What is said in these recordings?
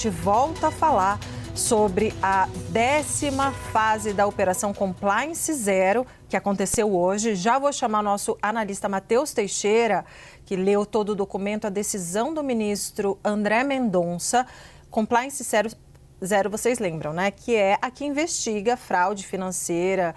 gente volta a falar sobre a 10ª fase da Operação Compliance Zero, que aconteceu hoje. Já vou chamar nosso analista Matheus Teixeira, que leu todo o documento, a decisão do ministro André Mendonça. Compliance Zero, vocês lembram, né? Que é a que investiga fraude financeira,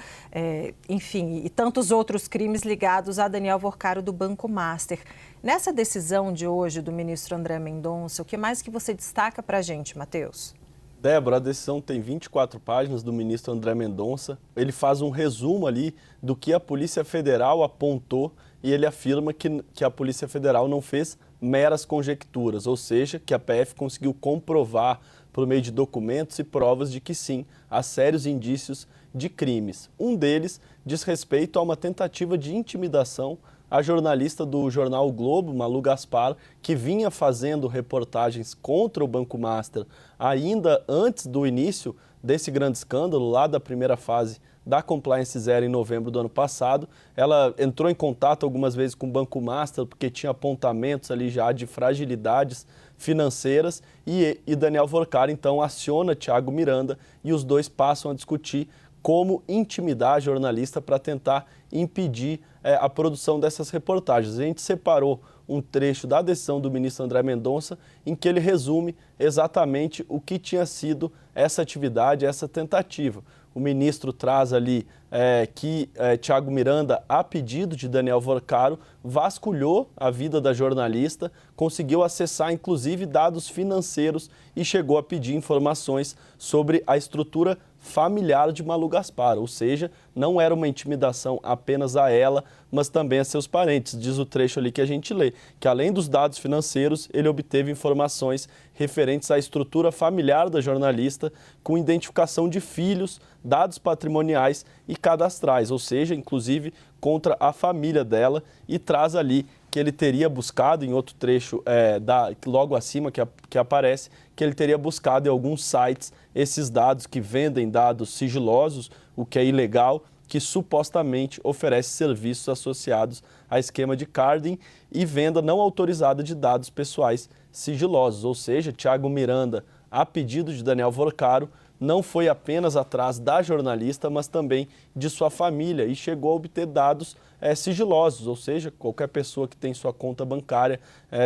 enfim, e tantos outros crimes ligados a Daniel Worcaro do Banco Master. Nessa decisão de hoje do ministro André Mendonça, o que mais que você destaca para a gente, Matheus? Débora, a decisão tem 24 páginas do ministro André Mendonça. Ele faz um resumo ali do que a Polícia Federal apontou e ele afirma que a Polícia Federal não fez meras conjecturas, ou seja, que a PF conseguiu comprovar por meio de documentos e provas de que sim, há sérios indícios de crimes. Um deles diz respeito a uma tentativa de intimidação à jornalista do jornal o Globo, Malu Gaspar, que vinha fazendo reportagens contra o Banco Master ainda antes do início desse grande escândalo, lá da primeira fase da Compliance Zero em novembro do ano passado. Ela entrou em contato algumas vezes com o Banco Master porque tinha apontamentos ali já de fragilidades financeiras e Daniel Worcaro então aciona Thiago Miranda e os dois passam a discutir como intimidar a jornalista para tentar impedir a produção dessas reportagens. A gente separou um trecho da decisão do ministro André Mendonça em que ele resume exatamente o que tinha sido essa atividade, essa tentativa. O ministro traz ali que Thiago Miranda, a pedido de Daniel Worcaro, vasculhou a vida da jornalista, conseguiu acessar inclusive dados financeiros e chegou a pedir informações sobre a estrutura familiar de Malu Gaspar, ou seja, não era uma intimidação apenas a ela, mas também a seus parentes. Diz o trecho ali que a gente lê, que além dos dados financeiros, ele obteve informações referentes à estrutura familiar da jornalista, com identificação de filhos, dados patrimoniais e cadastrais, ou seja, inclusive contra a família dela, e traz ali que ele teria buscado, em outro trecho logo acima que aparece, que ele teria buscado em alguns sites esses dados que vendem dados sigilosos, o que é ilegal, que supostamente oferece serviços associados a esquema de carding e venda não autorizada de dados pessoais sigilosos. Ou seja, Thiago Miranda, a pedido de Daniel Worcaro, não foi apenas atrás da jornalista, mas também de sua família e chegou a obter dados sigilosos, ou seja, qualquer pessoa que tem sua conta bancária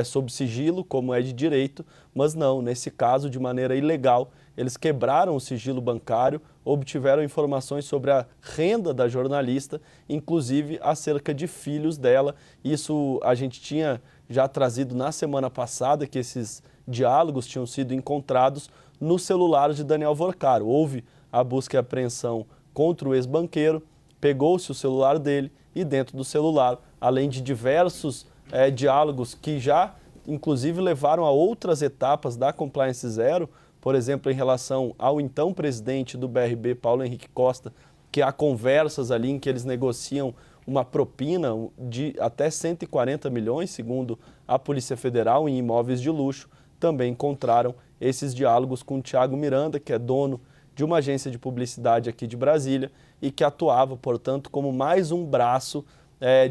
sob sigilo, como é de direito, mas não, nesse caso, de maneira ilegal, eles quebraram o sigilo bancário, obtiveram informações sobre a renda da jornalista, inclusive acerca de filhos dela. Isso a gente tinha já trazido na semana passada, que esses diálogos tinham sido encontrados no celular de Daniel Worcaro. Houve a busca e apreensão contra o ex-banqueiro, pegou-se o celular dele e dentro do celular, além de diversos diálogos que já, inclusive, levaram a outras etapas da Compliance Zero, por exemplo, em relação ao então presidente do BRB, Paulo Henrique Costa, que há conversas ali em que eles negociam uma propina de até 140 milhões, segundo a Polícia Federal, em imóveis de luxo. Também encontraram esses diálogos com o Thiago Miranda, que é dono de uma agência de publicidade aqui de Brasília e que atuava, portanto, como mais um braço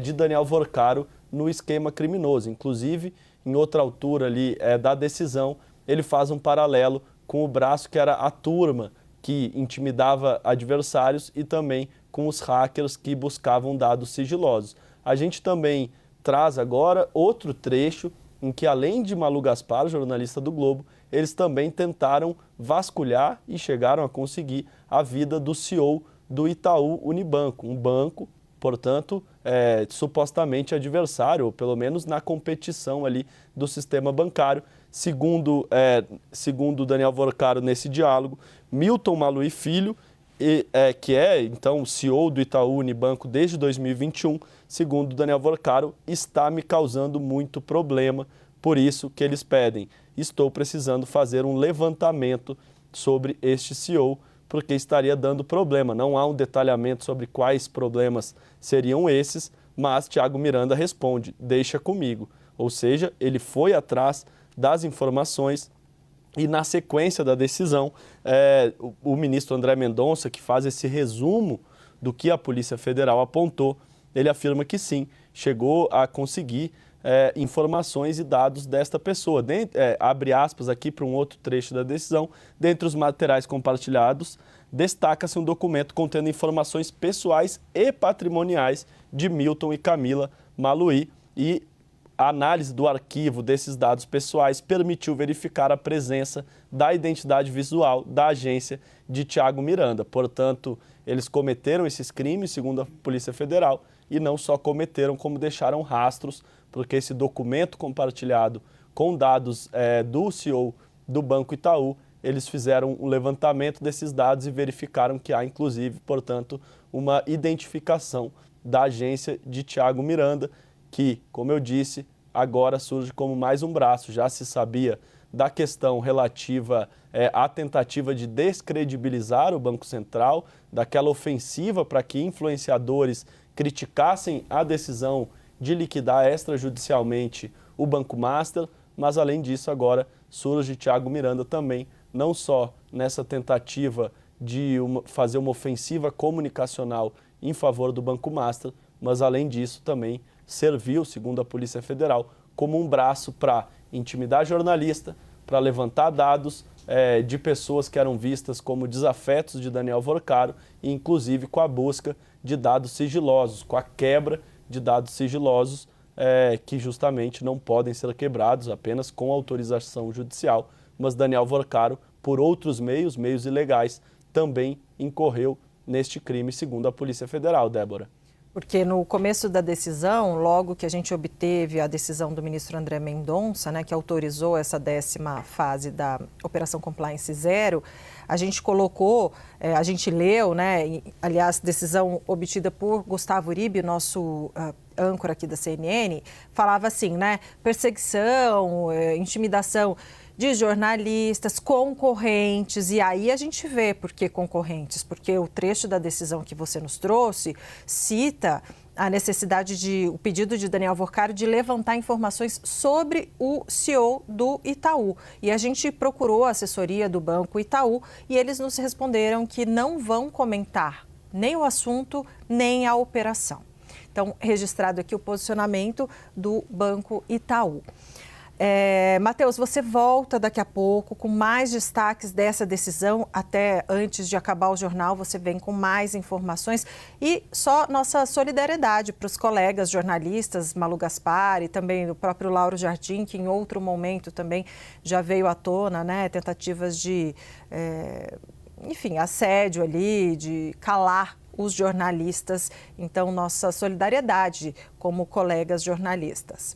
de Daniel Worcaro no esquema criminoso. Inclusive, em outra altura ali da decisão, ele faz um paralelo com o braço que era a turma que intimidava adversários e também com os hackers que buscavam dados sigilosos. A gente também traz agora outro trecho em que, além de Malu Gaspar, jornalista do Globo, eles também tentaram vasculhar e chegaram a conseguir a vida do CEO do Itaú Unibanco, um banco, portanto, supostamente adversário, ou pelo menos na competição ali do sistema bancário. Segundo Daniel Worcaro nesse diálogo, Milton Maluhy Filho, que é então o CEO do Itaú Unibanco desde 2021, segundo Daniel Worcaro, está me causando muito problema, por isso que eles pedem, estou precisando fazer um levantamento sobre este CEO, porque estaria dando problema. Não há um detalhamento sobre quais problemas seriam esses, mas Thiago Miranda responde, deixa comigo. Ou seja, ele foi atrás das informações e, na sequência da decisão, o ministro André Mendonça, que faz esse resumo do que a Polícia Federal apontou, ele afirma que sim, chegou a conseguir informações e dados desta pessoa. Abre aspas aqui para um outro trecho da decisão. Dentre os materiais compartilhados, destaca-se um documento contendo informações pessoais e patrimoniais de Milton e Camila Maluhy, e a análise do arquivo desses dados pessoais permitiu verificar a presença da identidade visual da agência de Thiago Miranda. Portanto, eles cometeram esses crimes, segundo a Polícia Federal, e não só cometeram, como deixaram rastros, porque esse documento compartilhado com dados do CEO do Banco Itaú, eles fizeram um levantamento desses dados e verificaram que há, inclusive, portanto, uma identificação da agência de Thiago Miranda, que, como eu disse, agora surge como mais um braço. Já se sabia da questão relativa à tentativa de descredibilizar o Banco Central, daquela ofensiva para que influenciadores criticassem a decisão de liquidar extrajudicialmente o Banco Master, mas além disso agora surge Thiago Miranda também, não só nessa tentativa de fazer uma ofensiva comunicacional em favor do Banco Master, mas além disso também serviu, segundo a Polícia Federal, como um braço para intimidar jornalista, para levantar dados de pessoas que eram vistas como desafetos de Daniel Vorcaro, e inclusive com a busca de dados sigilosos, com a quebra de dados sigilosos que justamente não podem ser quebrados apenas com autorização judicial, mas Daniel Vorcaro, por outros meios ilegais, também incorreu neste crime, segundo a Polícia Federal, Débora. Porque no começo da decisão, logo que a gente obteve a decisão do ministro André Mendonça, né, que autorizou essa 10ª fase da Operação Compliance Zero, a gente colocou, a gente leu, né, aliás, decisão obtida por Gustavo Uribe, nosso âncora aqui da CNN, falava assim, né, perseguição, intimidação de jornalistas, concorrentes, e aí a gente vê por que concorrentes, porque o trecho da decisão que você nos trouxe cita a necessidade o pedido de Daniel Vorcaro de levantar informações sobre o CEO do Itaú. E a gente procurou a assessoria do Banco Itaú e eles nos responderam que não vão comentar nem o assunto, nem a operação. Então, registrado aqui o posicionamento do Banco Itaú. Matheus, você volta daqui a pouco com mais destaques dessa decisão. Até antes de acabar o jornal, você vem com mais informações. E só nossa solidariedade para os colegas jornalistas, Malu Gaspar e também o próprio Lauro Jardim, que em outro momento também já veio à tona, né? Tentativas de, enfim, assédio ali, de calar os jornalistas. Então, nossa solidariedade como colegas jornalistas.